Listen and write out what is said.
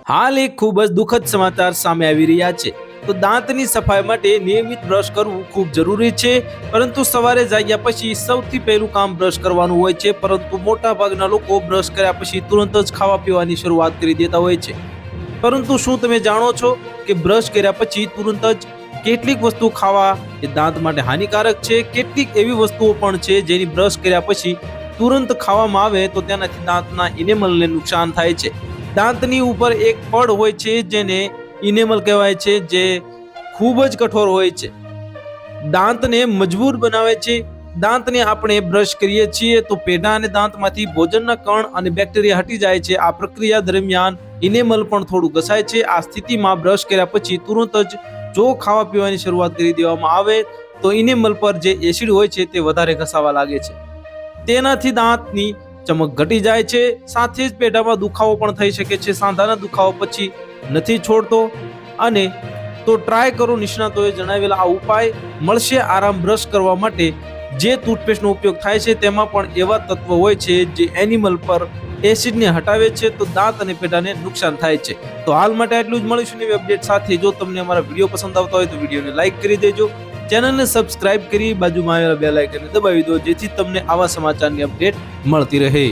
હાલ એક ખૂબ જ દુઃખદ સમાચાર સામે આવી રહ્યા છે। તો દાંતની સફાઈ માટે નિયમિત બ્રશ કરવું ખૂબ જરૂરી છે, પરંતુ સવારે જાગ્યા પછી સૌથી પહેલું કામ બ્રશ કરવાનું હોય છે। પરંતુ મોટા ભાગના લોકો બ્રશ કર્યા પછી તુરંત જ ખાવા પીવાની શરૂઆત કરી દેતા હોય છે। પરંતુ શું તમે જાણો છો કે બ્રશ કર્યા પછી તુરંત જ કેટલીક વસ્તુ ખાવા એ દાંત માટે હાનિકારક છે? કેટલીક એવી વસ્તુઓ પણ છે જેની બ્રશ કર્યા પછી તુરંત ખાવામાં આવે તો તેનાથી દાંતના ઇનેમલને નુકસાન થાય છે। દાંતની ઉપર એક પડ હોય છે જેને ઇનેમલ કહેવાય છે, જે ખૂબ જ કઠોર હોય છે, દાંતને મજબૂત બનાવે છે। દાંતને આપણે બ્રશ કરીએ છીએ તો પેઢા અને દાંતમાંથી ભોજનના કણ અને બેક્ટેરિયા હટી જાય છે। આ પ્રક્રિયા દરમિયાન ઇનેમલ પણ થોડું ઘસાય છે। આ સ્થિતિમાં બ્રશ કર્યા પછી તુરંત જ જો ખાવા પીવાની શરૂઆત કરી દેવામાં આવે તો ઇનેમલ પર જે એસિડ હોય છે તે વધારે ઘસાવા લાગે છે। તેનાથી દાંતની ચમક ઘટી જાય છે, સાથે જ પેઢામાં દુખાવો પણ થઈ શકે છે। સાંધાના દુખાવો પછી નથી છોડતો અને તો ટ્રાય કરો નિષ્ણાતોએ જણાવેલા આ ઉપાય મળશે આરામ। બ્રશ કરવા માટે જે ટૂથપેસ્ટનો ઉપયોગ થાય છે તેમાં પણ એવા તત્વો હોય છે જે એનિમલ પર એસિડને હટાવે છે, તો દાંત અને પેઢાને નુકસાન થાય છે। તો હાલ માટે આટલું જ, મળીશું નવી અપડેટ સાથે। જો તમને અમારા વિડીયો પસંદ આવતા હોય તો વિડીયોને લાઈક કરી દેજો, ચેનલને સબસ્ક્રાઇબ કરી બાજુમાં આવેલા બેલ આઇકનને દબાવી દો, જેથી તમને આવા સમાચારની અપડેટ મળતી રહે।